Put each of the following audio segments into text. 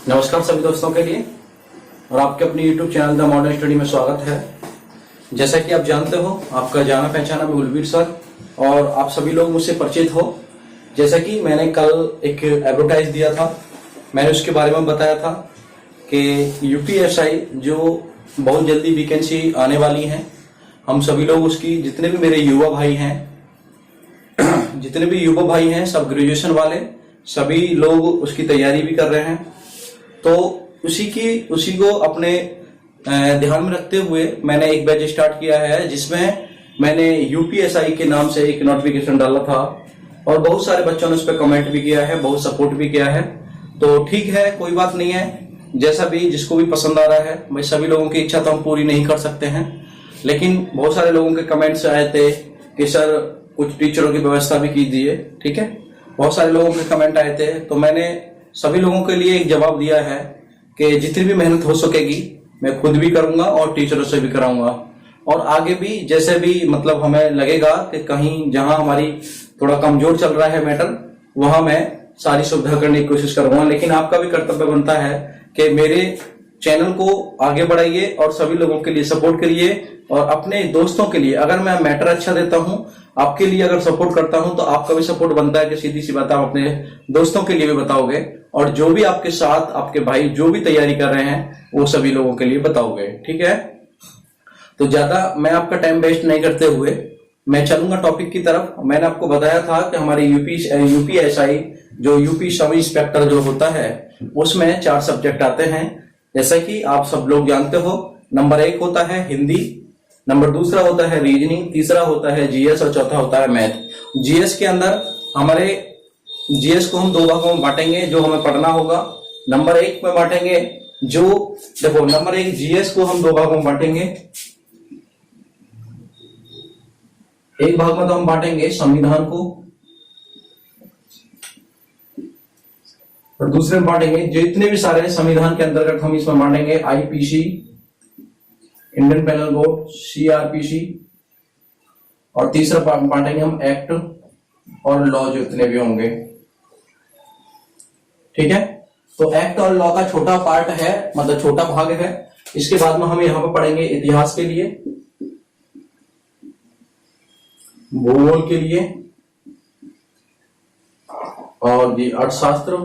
नमस्कार सभी दोस्तों के लिए और आपके अपने YouTube channel the modern study में स्वागत है। जैसा कि आप जानते हो, आपका जाना पहचाना मैं उलवीर सर और आप सभी लोग मुझसे परिचित हो। जैसा कि मैंने कल एक एडवर्टाइज दिया था, मैंने उसके बारे में बताया था कि यूपीएसआई जो बहुत जल्दी वैकेंसी आने वाली है, हम सभी लोग उसकी जितने भी मेरे युवा भाई हैं सब ग्रेजुएशन वाले सभी लोग उसकी तैयारी भी कर रहे हैं। तो उसी को अपने ध्यान में रखते हुए मैंने एक बैच स्टार्ट किया है, जिसमें मैंने यूपीएसआई के नाम से एक नोटिफिकेशन डाला था और बहुत सारे बच्चों ने उस पर कमेंट भी किया है, बहुत सपोर्ट भी किया है। तो ठीक है, कोई बात नहीं है, जैसा भी जिसको भी पसंद आ रहा है। भाई सभी लोगों की इच्छा तो हम पूरी नहीं कर सकते हैं, लेकिन बहुत सारे लोगों के कमेंट्स आए थे कि सर कुछ टीचरों की व्यवस्था भी कीजिए। ठीक है, बहुत सारे लोगों के कमेंट आए थे, तो मैंने सभी लोगों के लिए एक जवाब दिया है कि जितनी भी मेहनत हो सकेगी मैं खुद भी करूंगा और टीचरों से भी कराऊंगा। और आगे भी जैसे भी मतलब हमें लगेगा कि कहीं जहां हमारी थोड़ा कमजोर चल रहा है मैटर, वहां मैं सारी सुविधा करने की कोशिश करूंगा। लेकिन आपका भी कर्तव्य बनता है कि मेरे चैनल को आगे बढ़ाइए और सभी लोगों के लिए सपोर्ट करिए। और अपने दोस्तों के लिए अगर मैं मैटर अच्छा देता हूं, आपके लिए अगर सपोर्ट करता हूं, तो आपका भी सपोर्ट बनता है कि सीधी सी बात आप अपने दोस्तों के लिए भी बताओगे और जो भी आपके साथ आपके भाई जो भी तैयारी कर रहे हैं वो सभी लोगों के लिए बताओगे। ठीक है, तो ज्यादा मैं आपका टाइम वेस्ट नहीं करते हुए मैं चलूंगा टॉपिक की तरफ। मैंने आपको बताया था कि हमारे यूपीएसआई जो यूपी सब इंस्पेक्टर जो होता है उसमें 4 सब्जेक्ट आते हैं। जैसा कि आप सब लोग जानते हो, नंबर 1 होता है हिंदी, नंबर 2 होता है रीजनिंग, तीसरा होता है जीएस और चौथा होता है मैथ। जीएस के अंदर हमारे जीएस को हम 2 भागों में बांटेंगे जो हमें पढ़ना होगा। नंबर 1 में बांटेंगे जो देखो नंबर 1 जीएस को हम 2 भागों में बांटेंगे। एक भाग में तो हम बांटेंगे संविधान को और दूसरे में बांटेंगे जितने भी सारे संविधान के अंतर्गत हम इसमें बांटेंगे IPC, Indian penal code, CRPC, और तीसरा बांटेंगे हम एक्ट और लॉ जो इतने भी होंगे। ठीक है, तो एक्ट और लॉ का छोटा पार्ट है, मतलब छोटा भाग है। इसके बाद में हम यहां पर पढ़ेंगे इतिहास के लिए, भूगोल के लिए और ये अर्थशास्त्र,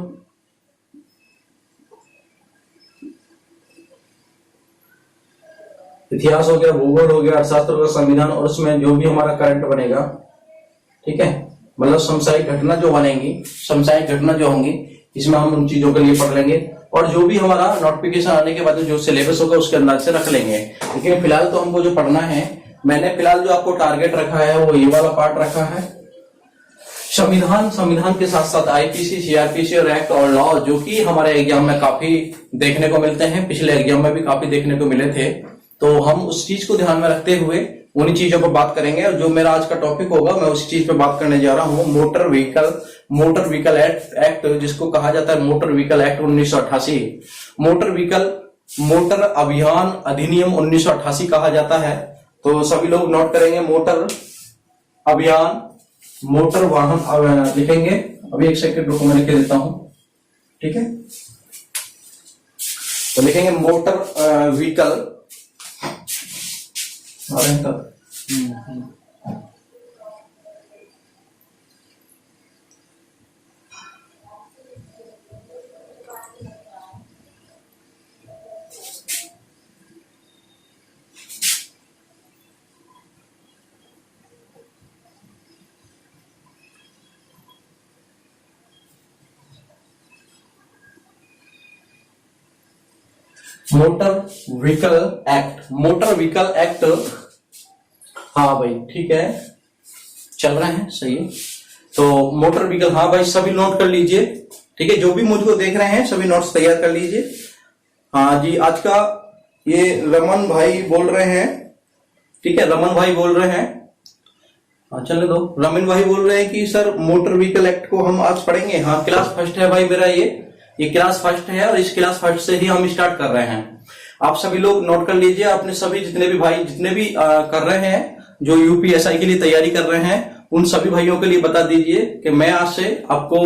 इतिहास हो गया, भूगोल हो गया, अर्थशास्त्र का संविधान, और उसमें जो भी हमारा करंट बनेगा। ठीक है, मतलब समसामयिक घटना जो बनेंगी, समसामयिक घटना जो होंगी, इसमें हम उन चीजों के लिए पढ़ लेंगे और जो भी हमारा नोटिफिकेशन आने के बाद जो सिलेबस होगा उसके अंदाज से रख लेंगे। लेकिन फिलहाल तो हमको जो पढ़ना है, मैंने फिलहाल जो आपको टारगेट रखा है वो ये वाला पार्ट रखा है, संविधान के साथ साथ आईपीसी, सीआरपीसी और एक्ट और लॉ, जो कि हमारे एग्जाम में काफी देखने को मिलते हैं, पिछले एग्जाम में भी काफी देखने को मिले थे। तो हम उस चीज को ध्यान में रखते हुए उन्हीं चीजों पर बात करेंगे। और जो मेरा आज का टॉपिक होगा मैं उसी चीज पर बात करने जा रहा हूँ, मोटर व्हीकल एक्ट, जिसको कहा जाता है मोटर व्हीकल एक्ट 1988, मोटर अभियान अधिनियम 1988 कहा जाता है। तो सभी लोग नोट करेंगे, मोटर अभियान, मोटर वाहन लिखेंगे। अभी एक सेकंड रुको, मैं लिख देता हूं। ठीक है, तो लिखेंगे motor vehicle motor vehicle act. हाँ भाई ठीक है, चल रहे हैं, सही है। तो मोटर व्हीकल, हाँ भाई सभी नोट कर लीजिए। ठीक है, जो भी मुझको देख रहे हैं सभी नोट्स तैयार कर लीजिए। हाँ जी, आज का ये रमन भाई बोल रहे हैं। ठीक है, रमन भाई बोल रहे हैं, हाँ चलने दो। रमन भाई बोल रहे हैं कि सर मोटर व्हीकल एक्ट को हम आज पढ़ेंगे। हाँ, क्लास फर्स्ट है भाई मेरा, ये क्लास फर्स्ट है और इस क्लास फर्स्ट से ही हम स्टार्ट कर रहे हैं। आप सभी लोग नोट कर लीजिए, अपने सभी जितने भी भाई जितने भी कर रहे हैं, जो यूपीएसआई के लिए तैयारी कर रहे हैं, उन सभी भाइयों के लिए बता दीजिए कि मैं आज से आपको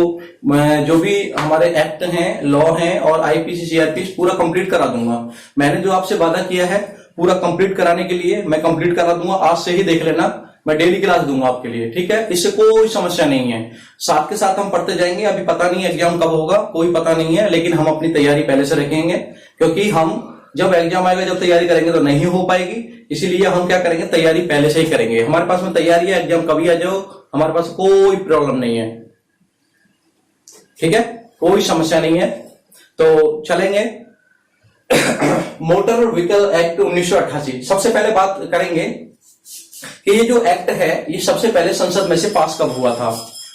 जो भी हमारे एक्ट हैं, लॉ हैं और आईपीसी सीआरपीसी पूरा कंप्लीट करा दूंगा। मैंने जो आपसे वादा किया है पूरा कंप्लीट कराने के लिए मैं कंप्लीट करा दूंगा। आज से ही देख लेना, मैं डेली क्लास दूंगा आपके लिए, ठीक है। इससे कोई समस्या नहीं है, साथ के साथ हम पढ़ते जाएंगे। अभी पता नहीं एग्जाम कब होगा, कोई पता नहीं है, लेकिन हम अपनी तैयारी पहले से रखेंगे, क्योंकि हम जब एग्जाम आएगा, जब तैयारी करेंगे तो नहीं हो पाएगी। इसीलिए हम क्या करेंगे, तैयारी पहले से ही करेंगे। हमारे पास में तैयारी है, एग्जाम कभी आ जाओ, हमारे पास कोई प्रॉब्लम नहीं है, ठीक है, कोई समस्या नहीं है। तो चलेंगे मोटर व्हीकल एक्ट 1988। सबसे पहले बात करेंगे कि ये जो एक्ट है ये सबसे पहले संसद में से पास कब हुआ था।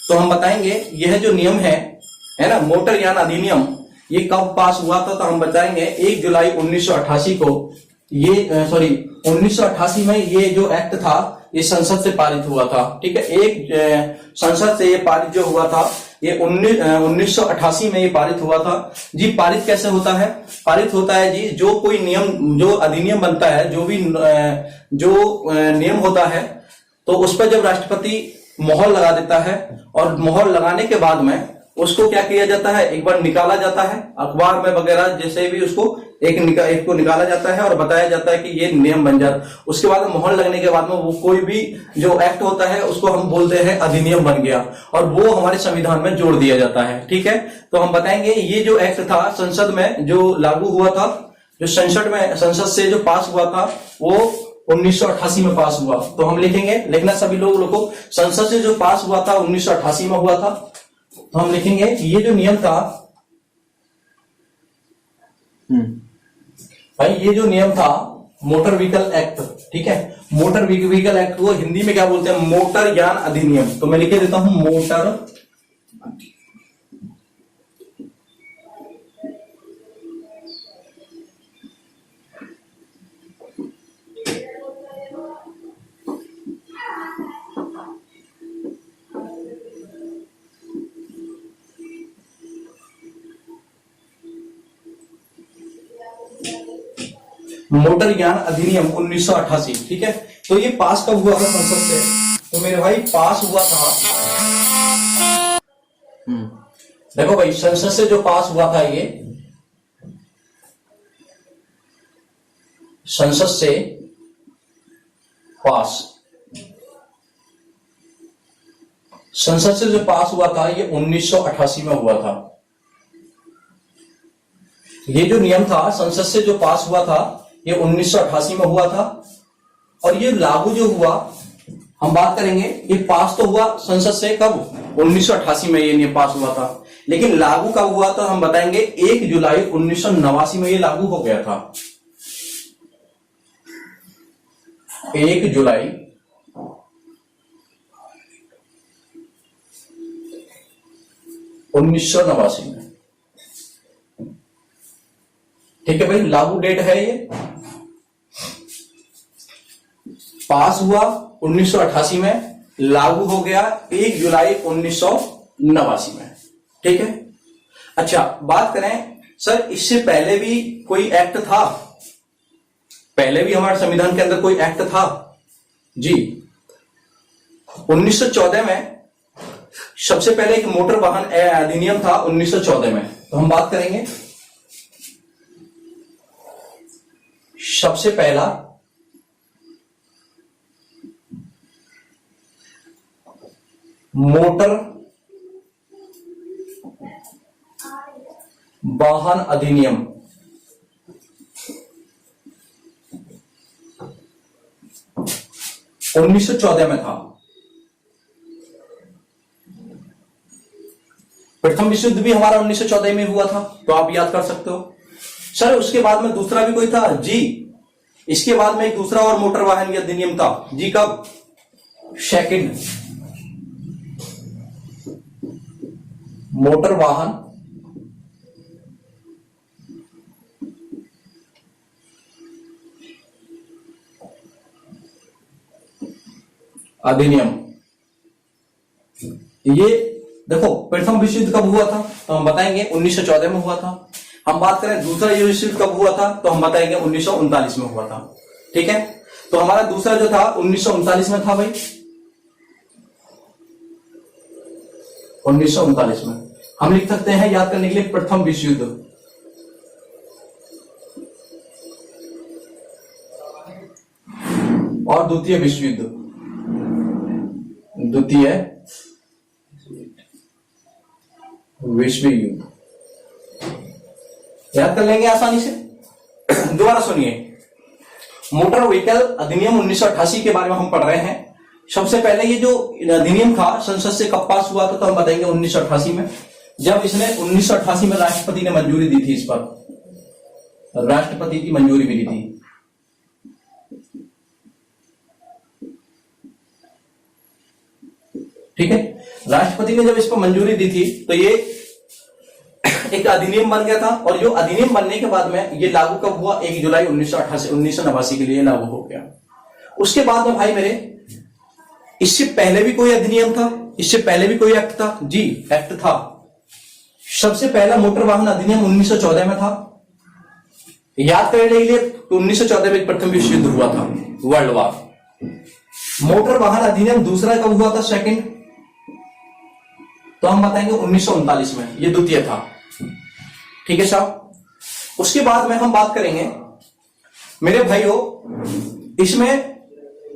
तो हम बताएंगे यह जो नियम है ना, मोटर यान अधिनियम, ये कब पास हुआ था। तो हम बताएंगे 1 जुलाई 1988 को, ये 1988 में ये जो एक्ट था ये संसद से पारित हुआ था, ठीक है। संसद से ये पारित जो हुआ था ये 1988 में ये पारित हुआ था जी। पारित कैसे होता है? पारित होता है जी, जो कोई नियम, जो अधिनियम बनता है, जो भी नियम होता है, तो उस पर जब राष्ट्रपति मोहर लगा देता है और मोहर लगाने के बाद में उसको क्या किया जाता है, एक बार निकाला जाता है अखबार में वगैरह, जैसे भी उसको एक को निकाला जाता है और बताया जाता है कि ये नियम बन जाता। उसके बाद मोहर लगने के बाद में वो कोई भी जो एक्ट होता है उसको हम बोलते हैं अधिनियम बन गया, और वो हमारे संविधान में जोड़ दिया जाता है, ठीक है। तो हम बताएंगे ये जो एक्ट था संसद में जो लागू हुआ था, जो संसद से जो पास हुआ था वो 1988 में पास हुआ। तो हम लिखेंगे, लिखना सभी लोगों को, संसद से जो पास हुआ था 1988 में हुआ था। तो हम लिखेंगे ये जो नियम था भाई, ये जो नियम था मोटर व्हीकल एक्ट, ठीक है। मोटर व्हीकल एक्ट को हिंदी में क्या बोलते हैं, मोटर यान अधिनियम। तो मैं लिखे देता हूं मोटर मोटर यान अधिनियम 1988, ठीक है। तो ये पास कब हुआ था संसद से? तो मेरे भाई पास हुआ था, देखो भाई, संसद से जो पास हुआ था ये संसद से जो पास हुआ था ये 1988 में हुआ था। ये जो नियम था संसद से जो पास हुआ था ये 1988 में हुआ था, और ये लागू जो हुआ, हम बात करेंगे, ये पास तो हुआ संसद से कब, 1988 में ये नियम पास हुआ था, लेकिन लागू कब हुआ था हम बताएंगे 1 जुलाई 1989 में ये लागू हो गया था। 1 जुलाई 1989 में, ठीक है भाई, लागू डेट है ये। पास हुआ 1988 में, लागू हो गया 1 जुलाई 1989 में, ठीक है। अच्छा, बात करें सर इससे पहले भी कोई एक्ट था? पहले भी हमारे संविधान के अंदर कोई एक्ट था जी। 1914 में सबसे पहले एक मोटर वाहन अधिनियम था 1914 में। तो हम बात करेंगे सबसे पहला मोटर वाहन अधिनियम 1914 में था। प्रथम विश्व युद्ध भी हमारा 1914 में हुआ था, तो आप याद कर सकते हो। सर उसके बाद में दूसरा भी कोई था जी, इसके बाद में एक दूसरा और मोटर वाहन अधिनियम था जी। कब? सेकंड मोटर वाहन अधिनियम। ये देखो, प्रथम विश्व युद्ध कब हुआ था तो हम बताएंगे 1914 में हुआ था। हम बात करें दूसरा विश्व युद्ध कब हुआ था तो हम बताएंगे 1939 में हुआ था, ठीक है। तो हमारा दूसरा जो था 1939 में था भाई। 1939 में। हम लिख सकते हैं याद करने के लिए प्रथम विश्व युद्ध और द्वितीय विश्व युद्ध। द्वितीय विश्व युद्ध याद कर लेंगे आसानी से। दोबारा सुनिए, मोटर व्हीकल अधिनियम 1988 के बारे में हम पढ़ रहे हैं। सबसे पहले ये जो अधिनियम था संसद से कब पास हुआ था, तो हम बताएंगे 1988 में, जब इसने 1988 में राष्ट्रपति ने मंजूरी दी थी। इस पर राष्ट्रपति की मंजूरी मिली थी। ठीक है, राष्ट्रपति ने जब इस पर मंजूरी दी थी तो ये एक अधिनियम बन गया था। और जो अधिनियम बनने के बाद में ये लागू कब हुआ, 1 जुलाई 1989 के लिए लागू हो गया। उसके बाद में भाई मेरे, इससे पहले भी कोई अधिनियम था, इससे पहले भी कोई एक्ट था जी, एक्ट था। सबसे पहला मोटर वाहन अधिनियम 1914 में था। याद करने के लिए 1914 में प्रथम विश्व युद्ध हुआ था, वर्ल्ड वॉर। मोटर वाहन अधिनियम दूसरा कब हुआ था, सेकंड, तो हम बताएंगे 1939 में, ये द्वितीय था। ठीक है साहब। उसके बाद में हम बात करेंगे मेरे भाइयों, इसमें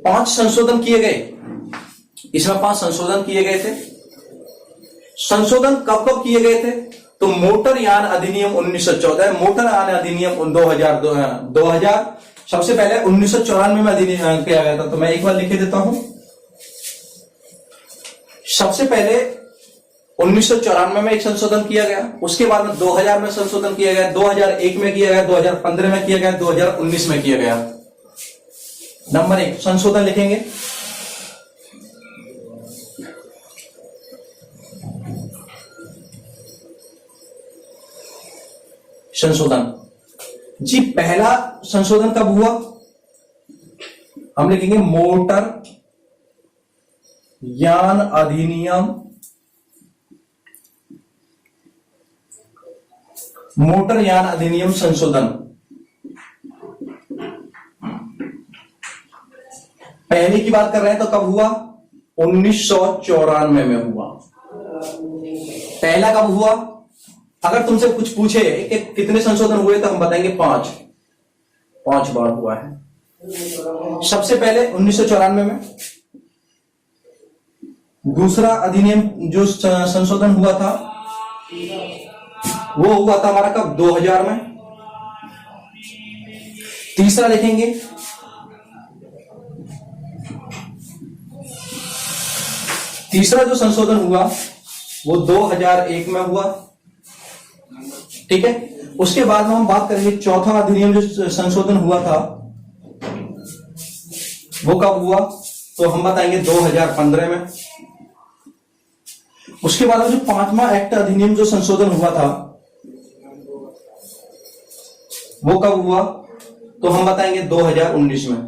5 संशोधन किए गए। इसमें 5 संशोधन किए गए थे। संशोधन कब कब किए गए थे, तो मोटर यान अधिनियम 1914, मोटर यान अधिनियम 2000, सबसे पहले 1994 में अधिनियम किया गया था। तो मैं एक बार लिखे देता हूं। सबसे पहले 1994 में एक संशोधन किया गया, उसके बाद में 2000 में संशोधन किया गया, 2001 में किया गया, 2015 में किया गया, 2019 में किया गया। नंबर 1 संशोधन लिखेंगे। संशोधन जी, पहला संशोधन कब हुआ, हम लिखेंगे मोटर यान अधिनियम, मोटर यान अधिनियम संशोधन। पहले की बात कर रहे हैं तो कब हुआ, 1994 में हुआ। पहला कब हुआ, अगर तुमसे कुछ पूछे कि कितने संशोधन हुए तो हम बताएंगे 5 बार हुआ है। सबसे पहले 1994 में। दूसरा अधिनियम जो संशोधन हुआ था वो हुआ था हमारा कब, 2000 में। तीसरा लिखेंगे, तीसरा जो संशोधन हुआ वो 2001 में हुआ। ठीक है, उसके बाद में हम बात करेंगे चौथा अधिनियम जो संशोधन हुआ था वो कब हुआ, तो हम बताएंगे 2015 में। उसके बाद जो 5वां एक्ट अधिनियम जो संशोधन हुआ था वो कब हुआ, तो हम बताएंगे 2019 में।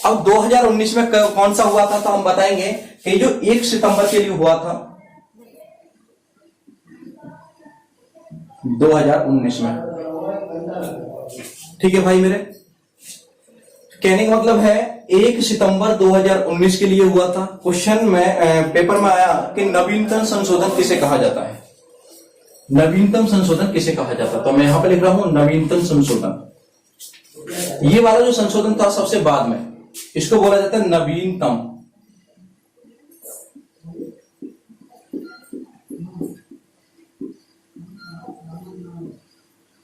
अब 2019 में कौन सा हुआ था, तो हम बताएंगे कि जो 1 सितंबर के लिए हुआ था 2019 में। ठीक है भाई मेरे, कहने का मतलब है 1 सितंबर 2019 के लिए हुआ था। क्वेश्चन में पेपर में आया कि नवीनतम संशोधन किसे कहा जाता है, नवीनतम संशोधन किसे कहा जाता है, तो मैं यहां पर लिख रहा हूं नवीनतम संशोधन। ये वाला जो संशोधन था सबसे बाद में, इसको बोला जाता है नवीनतम।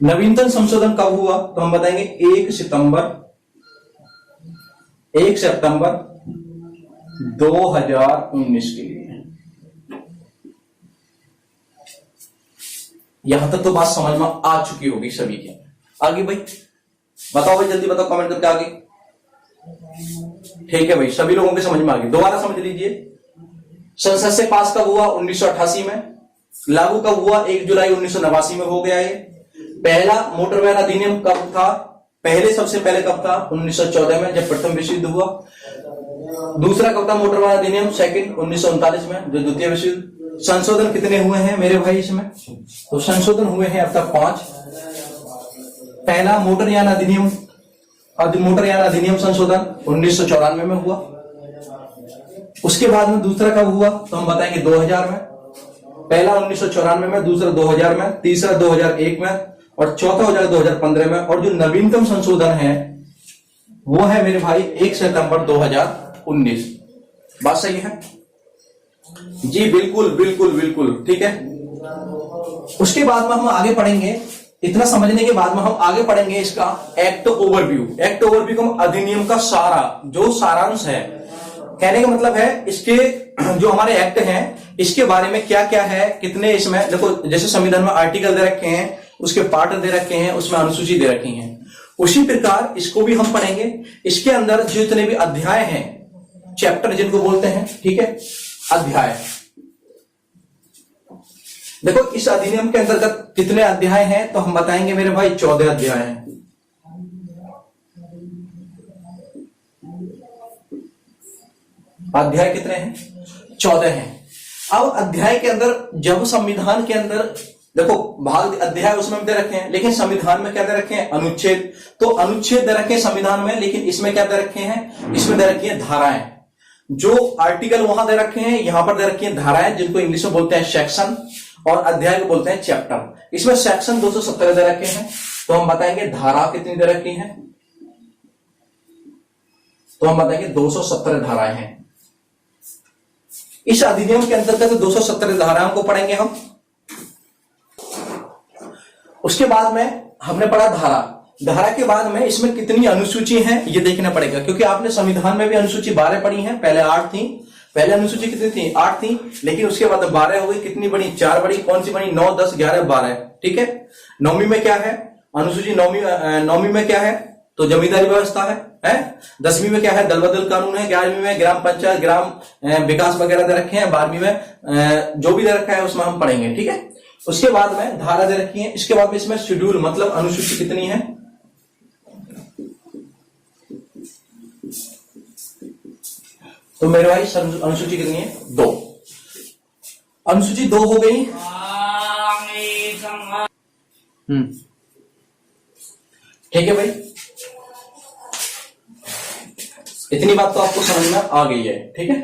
नवीनतम संशोधन कब हुआ, तो हम बताएंगे 1 सितंबर 2019 के लिए। यहां तक तो बात समझ में आ चुकी होगी सभी के। आगे भाई बताओ, भाई जल्दी बताओ कमेंट करके आगे। ठीक है भाई, सभी लोगों के समझ में आ गई। दोबारा समझ लीजिए, संसद से पास कब हुआ, 1988 में। लागू कब हुआ, 1 जुलाई 1989 में हो गया ये। पहला मोटर वाहन अधिनियम कब था, सबसे पहले कब था, 1914 में जब प्रथम विश्व युद्ध हुआ। दूसरा कब था मोटर वाहन अधिनियम, सेकंड 1939 में जो द्वितीय विश्व युद्ध। संशोधन कितने हुए हैं मेरे भाई इसमें, तो संशोधन हुए हैं अब तक 5। पहला मोटर यान अधिनियम संशोधन 1994 में हुआ। उसके बाद में दूसरा कब हुआ तो हम बताएंगे 2000 में, पहला 1994 में, दूसरा 2000 में, तीसरा 2001 में और चौथा हो जाएगा 2015 में। और जो नवीनतम संशोधन है वो है मेरे भाई 1 सितंबर 2019। बात सही है जी? बिल्कुल बिल्कुल बिल्कुल ठीक है। उसके बाद में हम आगे पढ़ेंगे, इतना समझने के बाद में हम आगे पढ़ेंगे इसका एक्ट ओवरव्यू। एक्ट ओवरव्यू का अधिनियम का सारा जो सारांश है, कहने का मतलब है इसके जो हमारे एक्ट हैं इसके बारे में क्या क्या है, कितने इसमें, देखो जैसे संविधान में आर्टिकल दे रखे हैं, उसके पार्ट दे रखे हैं, उसमें अनुसूची दे रखी है, उसी प्रकार इसको भी हम पढ़ेंगे। इसके अंदर जितने भी अध्याय हैं, चैप्टर जिनको बोलते हैं, ठीक है, अध्याय। देखो इस अधिनियम के अंतर्गत कितने अध्याय हैं तो हम बताएंगे मेरे भाई 14 अध्याय हैं। अध्याय कितने हैं? 14 हैं। अब अध्याय के अंदर जब संविधान के अंदर देखो भाग अध्याय उसमें दे रखे हैं, लेकिन संविधान में क्या दे रखे हैं? अनुच्छेद। तो अनुच्छेद दे रखे हैं संविधान में, लेकिन इसमें क्या दे रखे हैं? इसमें दे रखी है धाराएं। जो आर्टिकल वहां दे रखे हैं यहां पर दे रखी है धाराएं, जिनको इंग्लिश में बोलते हैं सेक्शन, और अध्याय को बोलते हैं चैप्टर। इसमें सेक्शन 217 दे रखे हैं, तो हम बताएंगे धारा कितनी दे रखी है, तो हम बताएंगे 217 धाराएं हैं। इस अधिनियम के अंतर्गत 217 धाराओं को पढ़ेंगे हम। उसके बाद में हमने पढ़ा धारा। धारा के बाद में इसमें कितनी अनुसूची हैं ये देखना पड़ेगा, क्योंकि आपने संविधान में भी अनुसूची 12 पढ़ी है, पहले 8 थी। पहले अनुसूची कितनी थी? 8 थी, लेकिन उसके बाद 12 हो गई। कितनी बनी? 4 बड़ी। कौन सी बनी? 9, 10, 11, 12, ठीक है। नौवीं में क्या है अनुसूची? नौवीं में क्या है? तो जमींदारी व्यवस्था है? 10वीं में क्या है? दल बदल कानून है। 11वीं में ग्राम पंचायत, ग्राम विकास वगैरह दे रखे हैं। 12वीं में जो भी दे रखा है उसमें हम पढ़ेंगे, ठीक है। उसके बाद में धारा दे रखी है। इसके बाद में इसमें शेड्यूल मतलब अनुसूची कितनी है? तो मेरे भाई अनुसूची कितनी है? 2। अनुसूची 2 हो गई। ठीक है भाई, इतनी बात तो आपको समझ में आ गई है, ठीक है।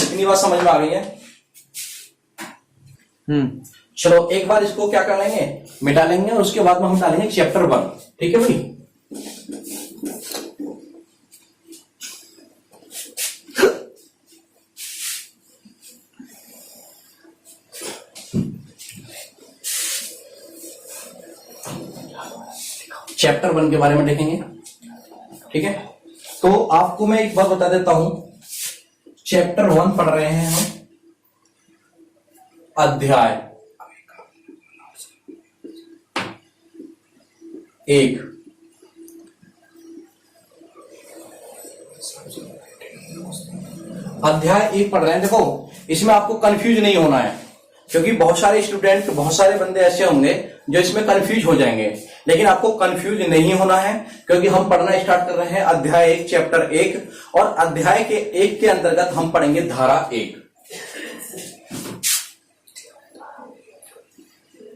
इतनी बात समझ में आ गई है। चलो एक बार इसको क्या कर लेंगे, मिटा लेंगे, और उसके बाद में हम डालेंगे चैप्टर 1, ठीक है भाई। चैप्टर 1 के बारे में देखेंगे, ठीक है। तो आपको मैं एक बात बता देता हूं, चैप्टर 1 पढ़ रहे हैं हम। अध्याय 1, अध्याय 1 पढ़ रहे हैं। देखो इसमें आपको कंफ्यूज नहीं होना है, क्योंकि बहुत सारे स्टूडेंट, बहुत सारे बंदे ऐसे होंगे जो इसमें कंफ्यूज हो जाएंगे, लेकिन आपको कंफ्यूज नहीं होना है, क्योंकि हम पढ़ना स्टार्ट कर रहे हैं अध्याय 1 चैप्टर 1, और अध्याय के 1 के अंतर्गत हम पढ़ेंगे धारा 1।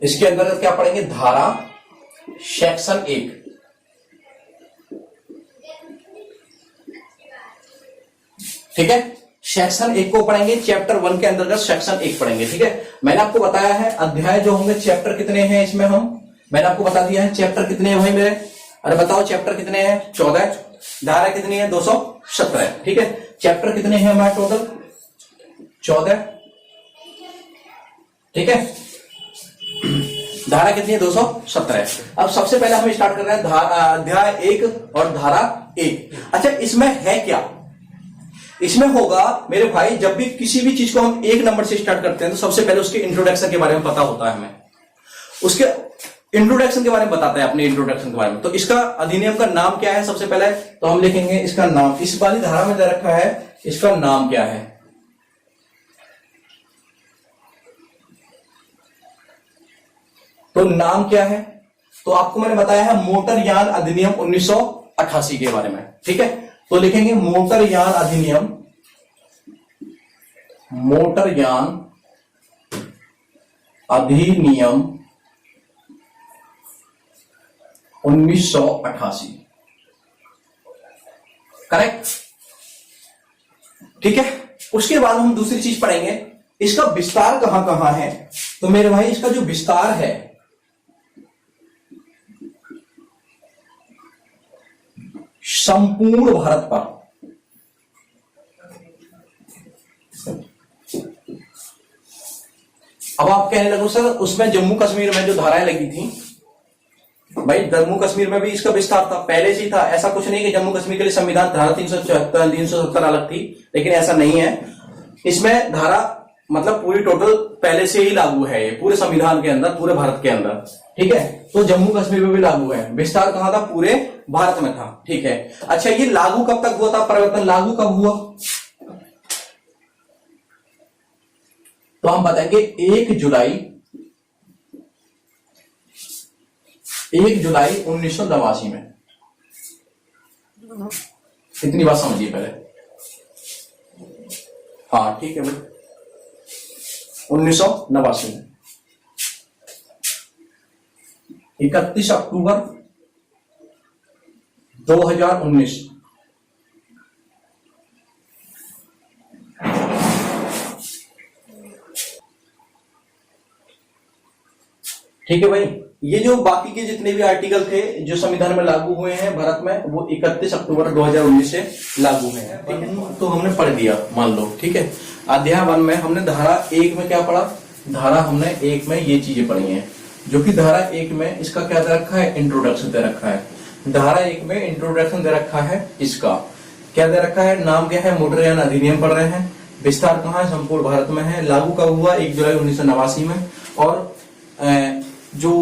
इसके अंतर्गत क्या पढ़ेंगे? धारा सेक्शन 1। ठीक है, सेक्शन 1 को पढ़ेंगे। चैप्टर 1 के अंतर्गत सेक्शन 1 पढ़ेंगे, ठीक है। मैंने आपको बताया है अध्याय जो होंगे, चैप्टर कितने हैं इसमें मैंने आपको बता दिया है चैप्टर कितने हैं भाई मेरे। अरे बताओ चैप्टर कितने हैं? 14। धारा कितनी है? 217, ठीक है। चैप्टर कितने हैं हमारे टोटल? 14, ठीक है। धारा कितनी है? 217। अब सबसे पहले हम स्टार्ट कर रहे हैं अध्याय 1 और धारा 1। अच्छा, इसमें है क्या? इसमें होगा मेरे भाई, जब भी किसी भी चीज को हम 1 नंबर से स्टार्ट करते हैं तो सबसे पहले उसके इंट्रोडक्शन के बारे में पता होता है हमें। उसके इंट्रोडक्शन के बारे में बताता है, अपने इंट्रोडक्शन के बारे में। तो इसका अधिनियम का नाम क्या है? सबसे पहले तो हम लिखेंगे इसका नाम। इस वाली धारा में दे रखा है, इसका नाम क्या है? तो नाम क्या है? तो आपको मैंने बताया है मोटर यान अधिनियम 1988 के बारे में, ठीक है। तो लिखेंगे मोटर यान अधिनियम, मोटर यान अधिनियम 1988, करेक्ट, ठीक है। उसके बाद हम दूसरी चीज पढ़ेंगे, इसका विस्तार कहां कहां है। तो मेरे भाई इसका जो विस्तार है संपूर्ण भारत पर, अब आप कहने लगो सर उसमें जम्मू कश्मीर में जो धाराएं लगी थी, भाई जम्मू कश्मीर में भी इसका विस्तार था, पहले से ही था। ऐसा कुछ नहीं कि जम्मू कश्मीर के लिए संविधान धारा 374 370 अलग थी, लेकिन ऐसा नहीं है। इसमें धारा मतलब पूरी टोटल पहले से ही लागू है, ये पूरे संविधान के अंदर, पूरे भारत के अंदर, ठीक है। तो जम्मू कश्मीर में भी लागू है। विस्तार कहां था? पूरे भारत में था, ठीक है। अच्छा, ये लागू कब तक हुआ था? परिवर्तन लागू कब हुआ? तो हम बताएंगे 1 जुलाई 1989 में। इतनी बात समझिए पहले, हाँ ठीक है भाई, 1989 में 31 अक्टूबर 2019। ठीक है भाई, ये जो बाकी के जितने भी आर्टिकल थे जो संविधान में लागू हुए हैं भारत में, वो 31 अक्टूबर 2019 से लागू हैं, ठीक है। तो हमने पढ़ दिया, मान लो, ठीक है। अध्याय 1 में हमने धारा 1 में क्या पढ़ा? धारा हमने 1 में ये चीजें पढ़ी हैं, जो कि धारा 1 में इसका क्या दे रखा है? इंट्रोडक्शन दे रखा है। धारा 1 में इंट्रोडक्शन दे रखा है, इसका क्या दे रखा है? नाम क्या है? मोटरयान अधिनियम पढ़ रहे हैं। विस्तार कहाँ है? संपूर्ण भारत में है। लागू कब हुआ? 1 जुलाई 1989 में। और जो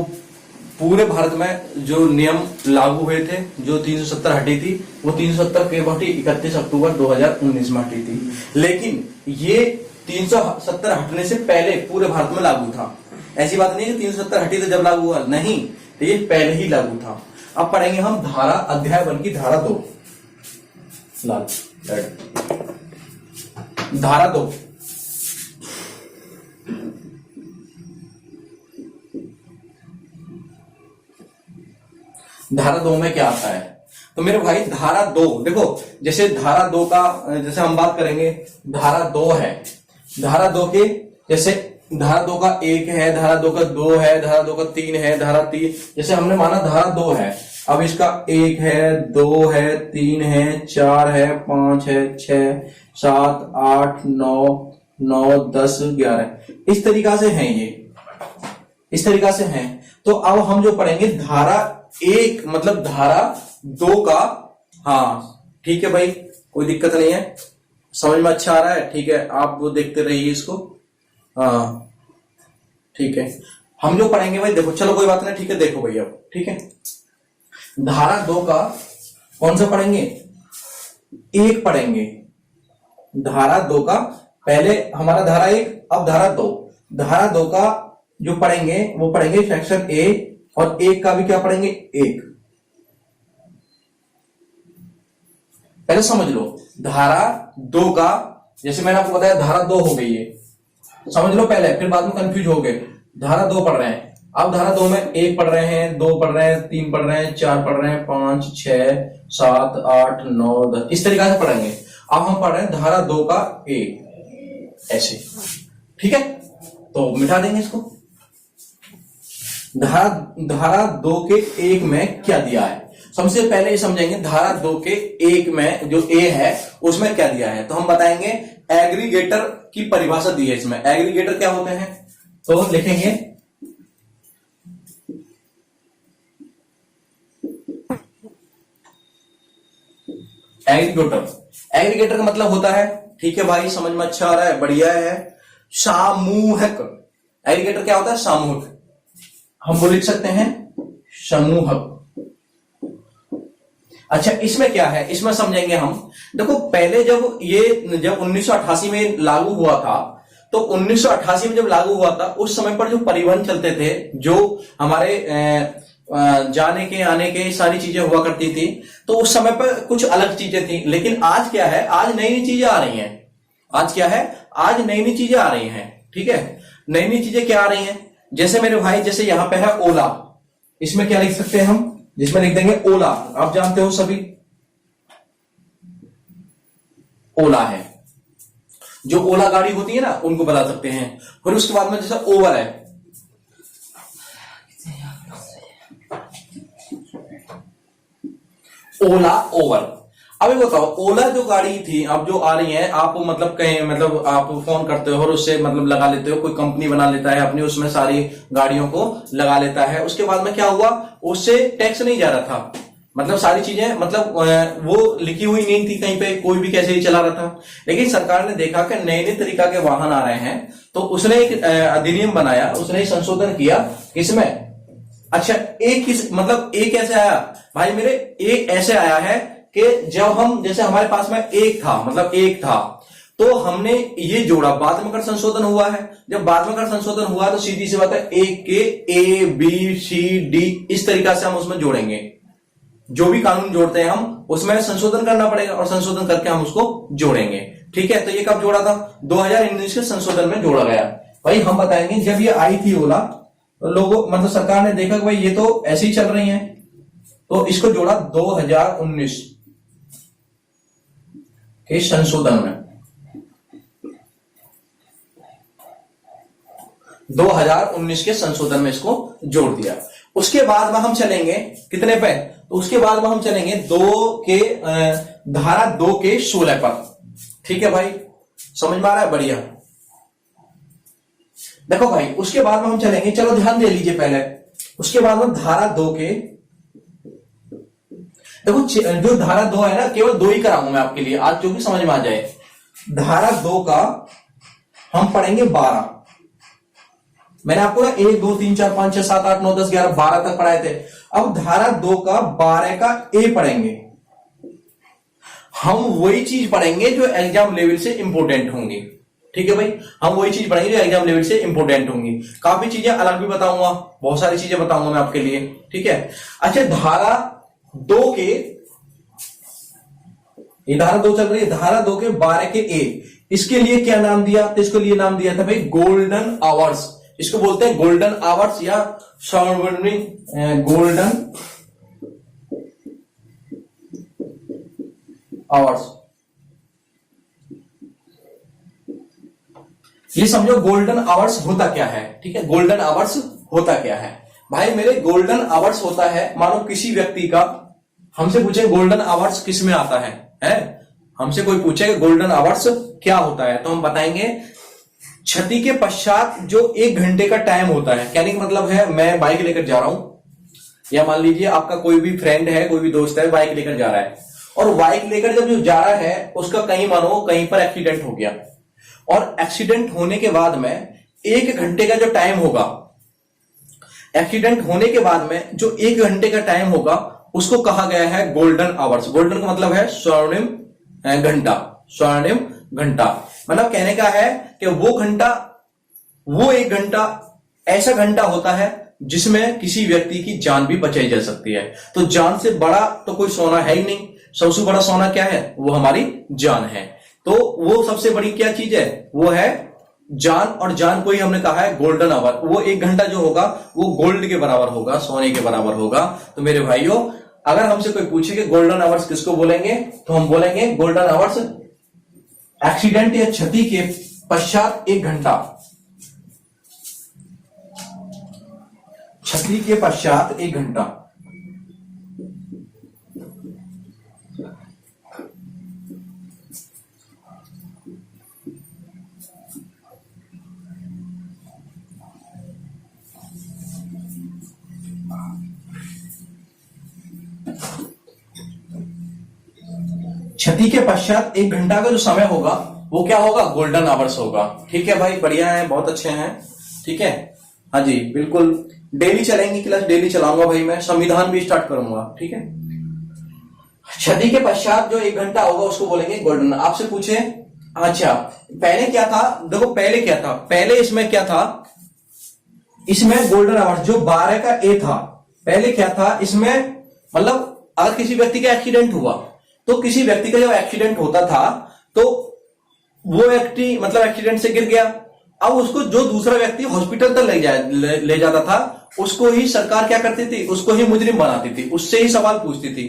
पूरे भारत में जो नियम लागू हुए थे, जो 370 हटी थी, वो 370 के हटी 31 अक्टूबर 2019 में हटी थी। लेकिन ये 370 हटने से पहले पूरे भारत में लागू था। ऐसी बात नहीं है कि 370 हटी तो जब लागू हुआ, नहीं, ये पहले ही लागू था। अब पढ़ेंगे हम धारा, अध्याय 1 की धारा 2। लाल धारा 2, धारा 2 में क्या आता है? तो मेरे भाई धारा 2 देखो, जैसे धारा 2 का जैसे हम बात करेंगे, धारा 2 है, धारा 2 के जैसे धारा 2 का 1 है, धारा 2 का 2 है, धारा 2 का 3 है, धारा 3, जैसे हमने माना धारा 2 है, अब इसका 1 है, 2 है, 3 है, 4 है, 5 है, 6, 7, 8, 9, 10, 11, इस तरीका से है, ये इस तरीका से है। तो अब हम जो पढ़ेंगे धारा 1 मतलब धारा 2 का, हाँ ठीक है भाई, कोई दिक्कत नहीं है, समझ में अच्छा आ रहा है, ठीक है। आप वो देखते रहिए इसको, हाँ ठीक है। हम जो पढ़ेंगे भाई, देखो चलो कोई बात नहीं, ठीक है, देखो भैया, ठीक है। धारा 2 का कौन सा पढ़ेंगे? 1 पढ़ेंगे, धारा 2 का, पहले हमारा धारा 1, अब धारा 2। धारा 2 का जो पढ़ेंगे वो पढ़ेंगे सेक्शन ए, और 1 का भी क्या पढ़ेंगे? 1। पहले समझ लो, धारा 2 का, जैसे मैंने आपको बताया धारा 2 हो गई है, समझ लो पहले, फिर बाद में कंफ्यूज हो गए। धारा 2 पढ़ रहे हैं, अब धारा 2 में 1 पढ़ रहे हैं, 2 पढ़ रहे हैं, 3 पढ़ रहे हैं, 4 पढ़ रहे हैं, 5, 6, 7, 8, 9, 10, इस तरीके से पढ़ेंगे। अब हम पढ़ रहे हैं धारा 2 का 1, ऐसे, ठीक है। तो मिटा देंगे इसको। धारा 2 के 1 में क्या दिया है? सबसे पहले ये समझेंगे धारा 2 के 1 में जो ए है उसमें क्या दिया है। तो हम बताएंगे एग्रीगेटर की परिभाषा दी है इसमें। एग्रीगेटर क्या होते हैं? तो लिखेंगे एग्रीगेटर का मतलब होता है, ठीक है भाई, समझ में अच्छा आ रहा है, बढ़िया है, सामूहिक। एग्रीगेटर क्या होता है? सामूहिक। हम वो लिख सकते हैं समूहक। अच्छा, इसमें क्या है, इसमें समझेंगे हम। देखो पहले जब 1988 में लागू हुआ था, तो 1988 में जब लागू हुआ था उस समय पर जो परिवहन चलते थे, जो हमारे जाने के आने के सारी चीजें हुआ करती थी, तो उस समय पर कुछ अलग चीजें थी। लेकिन आज क्या है? आज नई नई चीजें आ रही हैं। आज क्या है? आज नई नई चीजें आ रही हैं, ठीक है। नई नई चीजें क्या आ रही हैं? जैसे मेरे भाई, जैसे यहां पे है ओला, इसमें क्या लिख सकते हैं हम? जिसमें लिख देंगे ओला, आप जानते हो सभी ओला है। जो ओला गाड़ी होती है ना उनको बता सकते हैं। फिर उसके बाद में जैसे ओवर है, ओला ओवर। अब ये बताओ, ओला जो गाड़ी थी अब जो आ रही है, आप मतलब कहीं मतलब आप फोन करते हो और उससे मतलब लगा लेते हो, कोई कंपनी बना लेता है अपनी, उसमें सारी गाड़ियों को लगा लेता है। उसके बाद में क्या हुआ, उससे टैक्स नहीं जा रहा था, मतलब सारी चीजें मतलब वो लिखी हुई नहीं थी कहीं पे, कोई भी कैसे ही चला रहा था। लेकिन सरकार ने देखा कि नए नए तरीका के वाहन आ रहे हैं, तो उसने एक अधिनियम बनाया, उसने संशोधन किया इसमें। अच्छा, मतलब एक ऐसे आया भाई मेरे, एक ऐसे आया है कि जब हम जैसे हमारे पास में एक था, मतलब एक था, तो हमने ये जोड़ा, बाद में कर संशोधन हुआ है। जब बाद में कर संशोधन हुआ तो सीधी सी बात है, एक के ए बी सी डी इस तरीका से हम उसमें जोड़ेंगे। जो भी कानून जोड़ते हैं हम उसमें संशोधन करना पड़ेगा और संशोधन करके हम उसको जोड़ेंगे। ठीक है, तो ये कब जोड़ा था, 2019 के संशोधन में जोड़ा गया। भाई हम बताएंगे जब ये आई थी ओला, तो लोगों मतलब सरकार ने देखा कि भाई ये तो ऐसे ही चल रही है, तो इसको जोड़ा 2019 के संशोधन में, 2019 के संशोधन में इसको जोड़ दिया। उसके बाद में हम चलेंगे कितने पे, तो उसके बाद में हम चलेंगे धारा 2 के 16 पर। ठीक है भाई, समझ में आ रहा है, बढ़िया। देखो भाई, उसके बाद में हम चलेंगे, चलो ध्यान दे लीजिए पहले। उसके बाद में धारा 2 के, देखो जो धारा 2 है ना, केवल 2 ही कराऊंगा मैं आपके लिए आज, जो भी समझ में आ जाए। धारा 2 का हम पढ़ेंगे 12। मैंने आपको ना 1 2 3 4 5 6 7 8 9 10 11 12 तक पढ़ाए थे। अब धारा 2 का 12 का ए पढ़ेंगे। हम वही चीज पढ़ेंगे जो एग्जाम लेवल से इंपोर्टेंट होंगी। ठीक है भाई, हम वही चीज पढ़ेंगे जो एग्जाम लेवल से इंपोर्टेंट होंगी। काफी चीजें अलग भी बताऊंगा, बहुत सारी चीजें बताऊंगा मैं आपके लिए। ठीक है, अच्छा धारा 2 के, ये धारा 2 चल रही है, धारा 2 के 12 के ए, इसके लिए क्या नाम दिया, तो इसके लिए नाम दिया था भाई गोल्डन आवर्स। इसको बोलते हैं गोल्डन आवर्स या स्वर्णिम गोल्डन आवर्स। ये समझो गोल्डन आवर्स होता क्या है। ठीक है, गोल्डन आवर्स होता क्या है भाई मेरे, गोल्डन आवर्स होता है, मानो किसी व्यक्ति का, हमसे पूछे गोल्डन आवर्स किस में आता है? हमसे कोई पूछे गोल्डन आवर्स क्या होता है, तो हम बताएंगे क्षति के पश्चात जो 1 घंटे का टाइम होता है। कहने का मतलब है, मैं बाइक लेकर जा रहा हूं, या मान लीजिए आपका कोई भी फ्रेंड है, कोई भी दोस्त है, बाइक लेकर जा रहा है, और बाइक लेकर जब जो जा रहा है उसका कहीं मानो कहीं पर एक्सीडेंट हो गया, और एक्सीडेंट होने के बाद में 1 घंटे का जो टाइम होगा, एक्सीडेंट होने के बाद में जो 1 घंटे का टाइम होगा उसको कहा गया है गोल्डन आवर्स। गोल्डन का मतलब है स्वर्णिम घंटा, स्वर्णिम घंटा। मतलब कहने का है कि वो घंटा, वो 1 घंटा ऐसा घंटा होता है जिसमें किसी व्यक्ति की जान भी बचाई जा सकती है। तो जान से बड़ा तो कोई सोना है ही नहीं, सबसे बड़ा सोना क्या है, वो हमारी जान है। तो वो सबसे बड़ी क्या चीज है, वो है जान, और जान को ही हमने कहा है गोल्डन आवर। वो 1 घंटा जो होगा वो गोल्ड के बराबर होगा, सोने के बराबर होगा। तो मेरे भाइयों, अगर हमसे कोई पूछे कि गोल्डन आवर्स किसको बोलेंगे, तो हम बोलेंगे गोल्डन आवर्स एक्सीडेंट या क्षति के पश्चात 1 घंटा, क्षति के पश्चात 1 घंटा। क्षति के पश्चात 1 घंटा का जो समय होगा वो क्या होगा, गोल्डन आवर्स होगा। ठीक है भाई, बढ़िया है, बहुत अच्छे हैं। ठीक है, हाँ जी बिल्कुल, डेली चलेंगी क्लास, डेली चलाऊंगा भाई, मैं संविधान भी स्टार्ट करूंगा। ठीक है, क्षति के पश्चात जो 1 घंटा होगा उसको बोलेंगे गोल्डन। आपसे पूछे अच्छा पहले क्या था, देखो पहले क्या था, पहले इसमें क्या था, इसमें गोल्डन आवर्स जो 12 का ए था, पहले क्या था इसमें, मतलब अगर किसी व्यक्ति का एक्सीडेंट हुआ, तो किसी व्यक्ति का जब एक्सीडेंट होता था तो वो व्यक्ति मतलब एक्सीडेंट से गिर गया, अब उसको जो दूसरा व्यक्ति हॉस्पिटल तक ले जाता था, उसको ही सरकार क्या करती थी, उसको ही मुजरिम बनाती थी, उससे ही सवाल पूछती थी।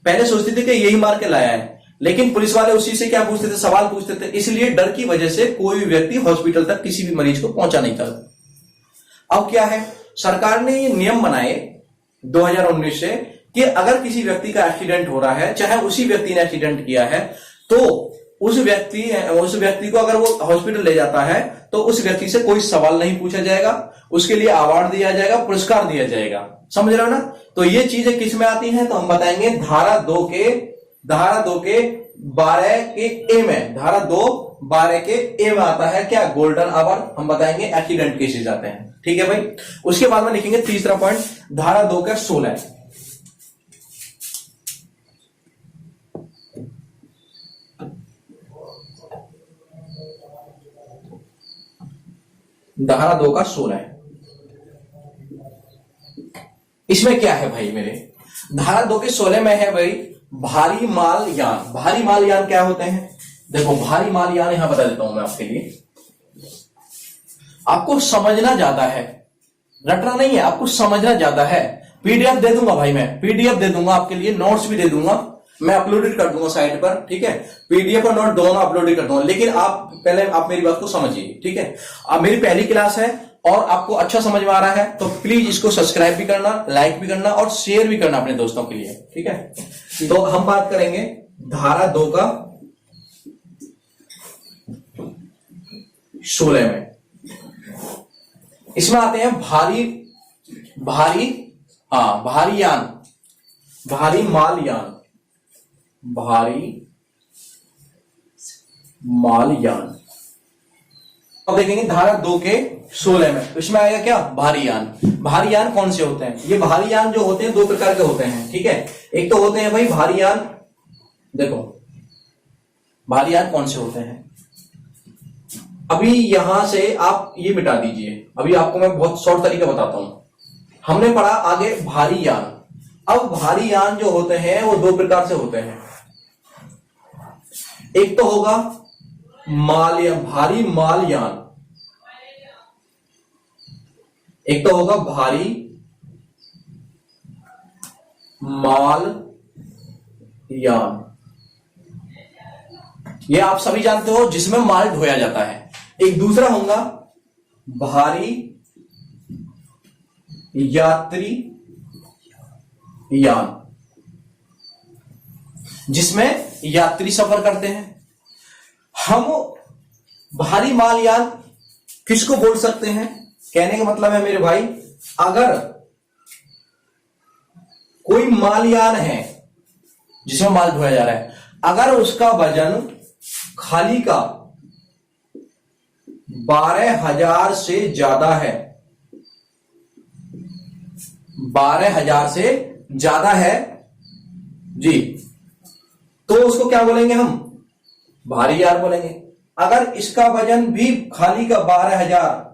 पहले सोचती थी कि यही मार के लाया है, लेकिन पुलिस वाले उसी से क्या पूछते थे, सवाल पूछते थे, इसलिए डर की वजह से कोई भी व्यक्ति हॉस्पिटल तक किसी भी मरीज को पहुंचा नहीं था। अब क्या है, सरकार ने ये नियम बनाए 2019 से कि अगर किसी व्यक्ति का एक्सीडेंट हो रहा है, चाहे उसी व्यक्ति ने एक्सीडेंट किया है, तो उस व्यक्ति को अगर वो हॉस्पिटल ले जाता है तो उस व्यक्ति से कोई सवाल नहीं पूछा जाएगा, उसके लिए अवार्ड दिया जाएगा, पुरस्कार दिया जाएगा। समझ रहे हो ना? तो ये चीजें किस में आती हैं, तो हम बताएंगे धारा 2 के 12 के ए में, धारा 2(12) के ए में आता है क्या, गोल्डन आवर। हम बताएंगे एक्सीडेंट केसेस आते हैं। ठीक है भाई। उसके बाद में लिखेंगे तीसरा पॉइंट, धारा 2 का 16, धारा 2 का 16। इसमें क्या है भाई मेरे, धारा 2 के 16 में है भाई भारी माल यान। भारी माल यान क्या होते हैं, देखो भारी माल यान यहां बता देता हूं मैं आपके लिए, आपको समझना ज्यादा है, रटना नहीं है, आपको समझना ज्यादा है। पीडीएफ दे दूंगा भाई, मैं पीडीएफ दे दूंगा आपके लिए, नोट्स भी दे दूंगा, मैं अपलोडेड कर दूंगा साइट पर। ठीक है, पीडीएफ और नोट दोनों अपलोडेड कर दूंगा, लेकिन आप पहले आप मेरी बात को समझिए। ठीक है, अब मेरी पहली क्लास है और आपको अच्छा समझ में आ रहा है तो प्लीज इसको सब्सक्राइब भी करना, लाइक भी करना और शेयर भी करना अपने दोस्तों के लिए। ठीक है, तो हम बात करेंगे धारा 2 का 16 में। इसमें आते हैं भारी यान, भारी माल यान, भारी माल यान। अब देखेंगे धारा 2 के 16 में, इसमें आएगा क्या, भारी यान। भारी यान कौन से होते हैं, ये भारी यान जो होते हैं 2 प्रकार के होते हैं। ठीक है, एक तो होते हैं भाई भारी यान, देखो भारी यान कौन से होते हैं, अभी यहां से आप ये मिटा दीजिए, अभी आपको मैं बहुत शॉर्ट तरीका बताता हूं। हमने पढ़ा आगे भारी यान। अब भारी यान जो होते हैं वो 2 प्रकार से होते हैं, एक तो होगा भारी माल यान, एक तो होगा भारी माल यान, ये आप सभी जानते हो जिसमें माल ढोया जाता है। एक दूसरा होगा भारी यात्री यान, जिसमें यात्री सफर करते हैं। हम भारी माल यान किसको बोल सकते हैं, कहने का मतलब है मेरे भाई, अगर कोई माल यान है जिसमें माल ढोया जा रहा है, अगर उसका वजन खाली का 12,000 से ज्यादा है, 12,000 से ज्यादा है जी, तो उसको क्या बोलेंगे हम, भारी यान बोलेंगे। अगर इसका वजन भी खाली का 12,000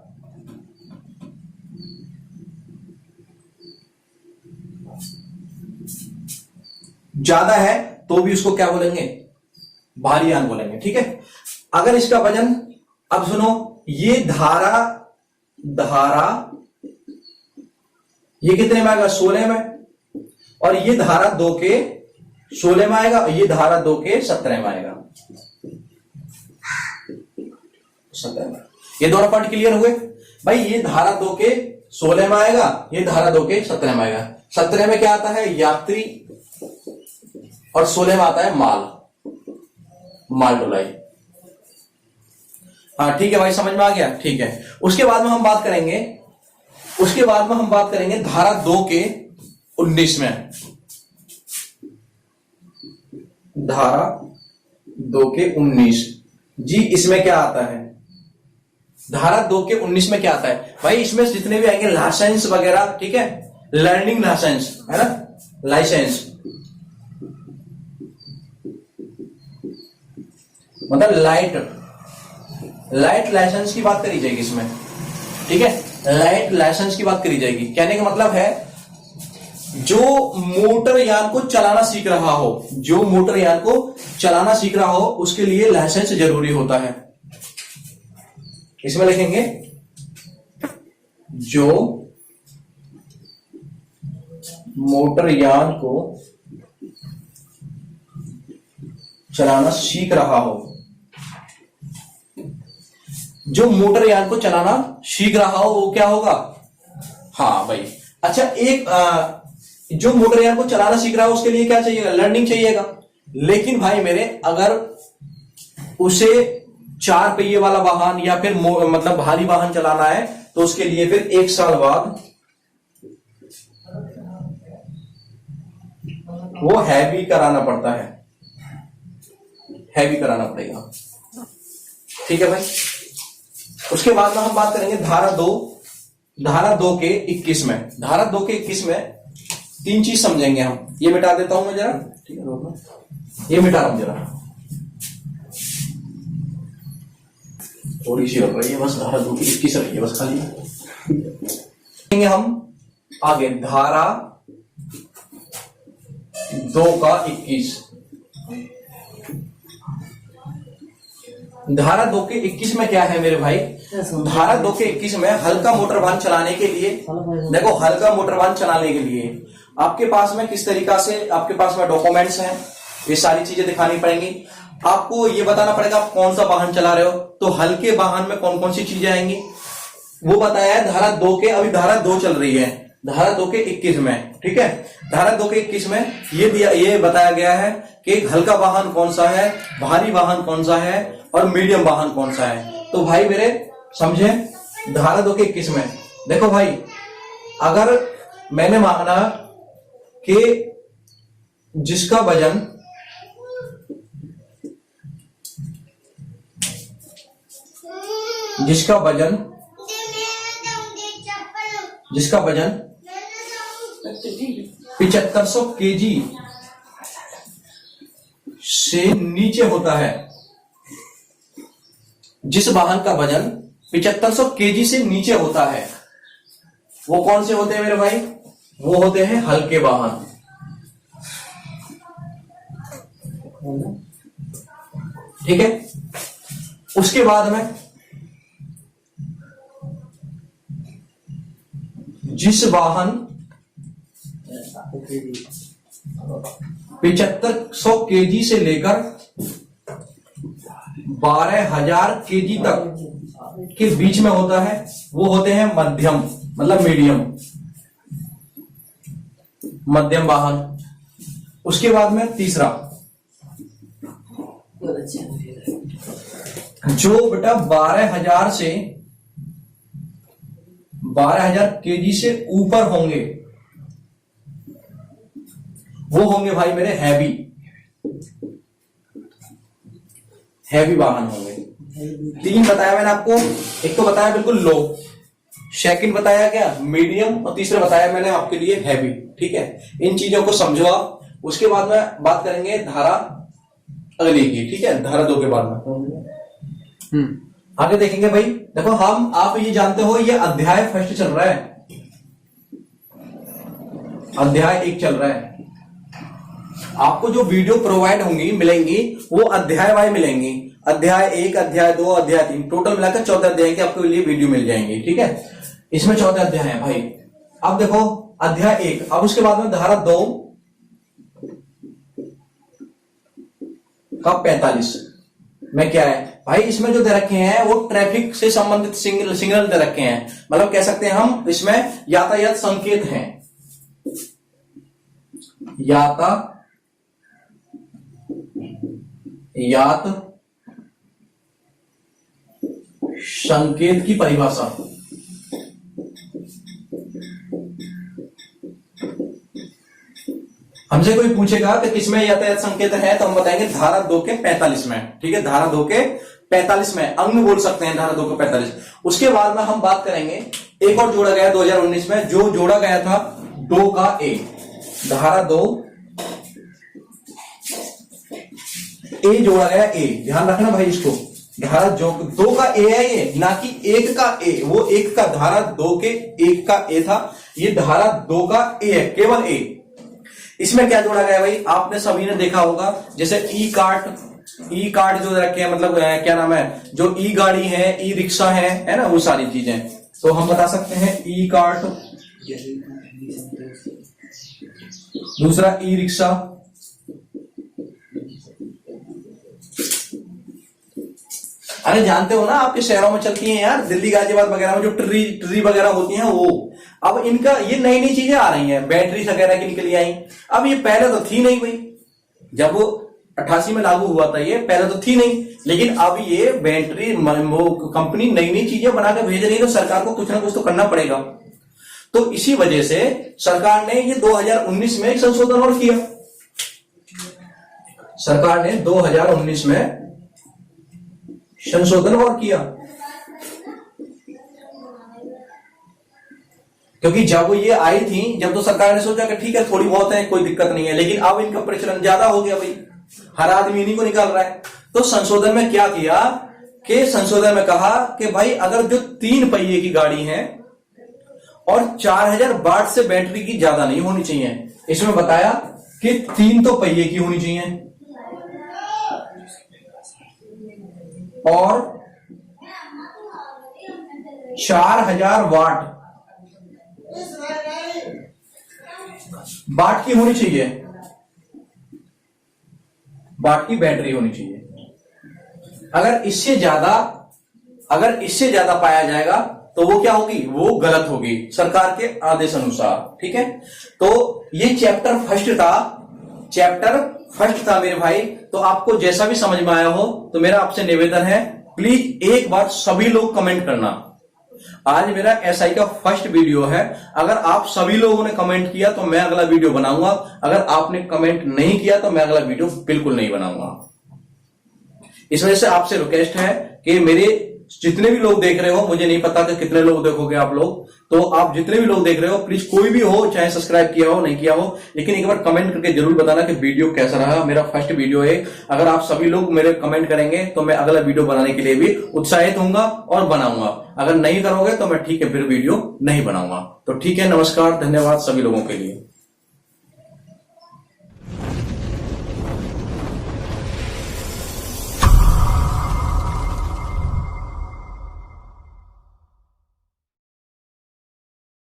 ज्यादा है तो भी उसको क्या बोलेंगे, भारी यान बोलेंगे। ठीक है, अगर इसका वजन, अब सुनो, ये धारा ये कितने में आएगा, 16 में, और ये धारा 2 के 16 में आएगा, ये धारा 2 के 17 में आएगा, 17 में। ये दोनों पॉइंट क्लियर हुए भाई। ये धारा 2 के 16 में आएगा, ये धारा 2 के 17 में आएगा। 17 में क्या आता है, यात्री, और 16 में आता है माल ढुलाई। हाँ ठीक है भाई, समझ में आ गया। ठीक है, उसके बाद में हम बात करेंगे धारा 2 के 19 में। धारा 2 के 19 जी, इसमें क्या आता है, धारा 2 के 19 में क्या आता है भाई, इसमें जितने भी आएंगे लाइसेंस वगैरह, ठीक है, लर्निंग लाइसेंस है ना, लाइसेंस मतलब लाइट लाइसेंस की बात करी जाएगी इसमें। ठीक है, लाइट लाइसेंस की बात करी जाएगी। कहने का मतलब है जो मोटर यान को चलाना सीख रहा हो, जो मोटर यान को चलाना सीख रहा हो उसके लिए लाइसेंस जरूरी होता है। इसमें लिखेंगे जो मोटर यान को चलाना सीख रहा हो, जो मोटरयान को चलाना सीख रहा हो वो क्या होगा? हाँ भाई। अच्छा, एक जो मोटरयान को चलाना सीख रहा हो उसके लिए क्या चाहिएगा? लर्निंग चाहिएगा। लेकिन भाई मेरे, अगर उसे 4 पहिए वाला वाहन या फिर मतलब भारी वाहन चलाना है तो उसके लिए फिर 1 साल बाद वो हैवी कराना पड़ता है, हैवी कराना पड़ेगा। ठीक है भाई। उसके बाद में हम बात करेंगे धारा 2 के 21 में। धारा 2 के 21 में 3 चीज समझेंगे हम। ये मिटा देता हूं मैं जरा, ठीक है, ये मिटा रहा हूं जरा, थोड़ी सी रख रही है बस। धारा 2 की 21 रही है बस खाली। हम आगे धारा 2 का 21। धारा 2 के 21 में क्या है मेरे भाई? धारा 2 के 21 में हल्का मोटर वाहन चलाने के लिए, देखो हल्का मोटर वाहन चलाने के लिए आपके पास में किस तरीका से आपके पास में डॉक्यूमेंट्स हैं, ये सारी चीजें दिखानी पड़ेंगी। आपको ये बताना पड़ेगा आप कौन सा वाहन चला रहे हो। तो हल्के वाहन में कौन कौन सी चीजें आएंगी वो बताया है धारा 2 के, अभी धारा 2 चल रही है, धारा 2 के 21 में। ठीक है, धारा 2 के 21 में ये बताया गया है कि हल्का वाहन कौन सा है, भारी वाहन कौन सा है और मीडियम वाहन कौन सा है। तो भाई मेरे समझे, धारा 2 के 21 में देखो भाई, अगर मैंने माना कि जिसका वजन जिसका वजन 7500 केजी से नीचे होता है, जिस वाहन का वजन 7500 केजी से नीचे होता है वो कौन से होते हैं मेरे भाई? वो होते हैं हल्के वाहन। ठीक है, उसके बाद में जिस वाहन 7500 केजी से लेकर 12000 केजी तक के बीच में होता है वो होते हैं मध्यम, मतलब मध्यम वाहन। उसके बाद में तीसरा, जो बेटा 12000 केजी से ऊपर होंगे वो होंगे भाई मेरे हैवी वाहन होंगे। 3 बताया मैंने आपको, एक तो बताया बिल्कुल लो, सेकंड बताया क्या मीडियम, और तीसरा बताया मैंने आपके लिए हैवी। ठीक है, इन चीजों को समझो आप। उसके बाद में बात करेंगे धारा अगली की। ठीक है, धारा 2 के बाद में आगे देखेंगे भाई। देखो आप ये जानते हो ये अध्याय फर्स्ट चल रहा है, अध्याय 1 चल रहा है। आपको जो वीडियो प्रोवाइड होंगी मिलेंगी वो अध्याय वाई मिलेंगी, अध्याय 1, अध्याय 2, अध्याय 3, टोटल मिलाकर 14 अध्याय की आपको लिए वीडियो मिल जाएंगी। ठीक है, इसमें 14 अध्याय है भाई। अब देखो अध्याय 1, अब उसके बाद में धारा 2 का 45 में क्या है भाई? इसमें जो दे रखे हैं वो ट्रैफिक से संबंधित सिग्नल दे रखे हैं, मतलब कह सकते हैं हम इसमें यातायात संकेत हैं, यातायात संकेत की परिभाषा। हमसे कोई पूछेगा कि किसमें यातायात संकेत है तो हम बताएंगे धारा 2 के 45 में। ठीक है, धारा 2 के 45 में अंग बोल सकते हैं, धारा 2 के 45। उसके बाद में हम बात करेंगे एक और जोड़ा गया 2019 में, जो जोड़ा गया था 2 का ए, धारा 2 ए जोड़ा गया ए, ध्यान रखना भाई इसको। धारा जो 2 का ए है ये, ना कि 1 का ए, वो 1 का, धारा 2 के 1 का ए था, ये धारा 2 का ए है, केवल ए। इसमें क्या जोड़ा गया भाई? आपने सभी ने देखा होगा, जैसे ई कार्ड जो रखे हैं, मतलब क्या नाम है, जो ई गाड़ी है, ई रिक्शा है ना, वो सारी चीजें। तो हम बता सकते हैं ई कार्ट, दूसरा ई रिक्शा, अरे जानते हो ना, आपके शहरों में चलती हैं यार, दिल्ली गाजियाबाद वगैरह में जो ट्री वगैरह होती हैं वो। अब इनका ये नई नई चीजें आ रही हैं, बैटरी वगैरह की निकली आई। अब ये पहले तो थी नहीं भाई, जब वो 88 में लागू हुआ था, ये पहले तो थी नहीं, लेकिन अब ये बैटरी वो कंपनी नई नई चीजें बनाकर भेज रही है, तो सरकार को कुछ ना कुछ तो करना पड़ेगा। तो इसी वजह से सरकार ने ये 2019 में एक संशोधन और किया। सरकार ने 2019 में संशोधन और किया, क्योंकि जब ये आई थी, जब तो सरकार ने सोचा कि ठीक है थोड़ी बहुत है, कोई दिक्कत नहीं है, लेकिन अब इनका प्रचलन ज्यादा हो गया भाई, हर आदमी इन्हीं को निकाल रहा है। तो संशोधन में क्या किया कि संशोधन में कहा कि भाई अगर जो 3 पहिए की गाड़ी है और 4000 वाट से बैटरी की ज्यादा नहीं होनी चाहिए। इसमें बताया कि 3 तो पहिए की होनी चाहिए और 4000 वाट की होनी चाहिए, वाट की बैटरी होनी चाहिए। अगर इससे ज्यादा पाया जाएगा तो वो क्या होगी, वो गलत होगी सरकार के आदेश अनुसार। ठीक है, तो ये चैप्टर फर्स्ट था मेरे भाई। तो आपको जैसा भी समझ में आया हो तो मेरा आपसे निवेदन है, प्लीज एक बार सभी लोग कमेंट करना। आज मेरा एसआई का फर्स्ट वीडियो है, अगर आप सभी लोगों ने कमेंट किया तो मैं अगला वीडियो बनाऊंगा, अगर आपने कमेंट नहीं किया तो मैं अगला वीडियो बिल्कुल नहीं बनाऊंगा। इस वजह से आपसे रिक्वेस्ट है कि मेरे जितने भी लोग देख रहे हो, मुझे नहीं पता कि कितने लोग देखोगे आप लोग, तो आप जितने भी लोग देख रहे हो प्लीज, कोई भी हो, चाहे सब्सक्राइब किया हो नहीं किया हो, लेकिन एक बार कमेंट करके जरूर बताना कि वीडियो कैसा रहा। मेरा फर्स्ट वीडियो है, अगर आप सभी लोग मेरे कमेंट करेंगे तो मैं अगला वीडियो बनाने के लिए भी उत्साहित होऊंगा और बनाऊंगा। अगर नहीं करोगे तो मैं ठीक है फिर वीडियो नहीं बनाऊंगा। तो ठीक है, नमस्कार, धन्यवाद सभी लोगों के लिए।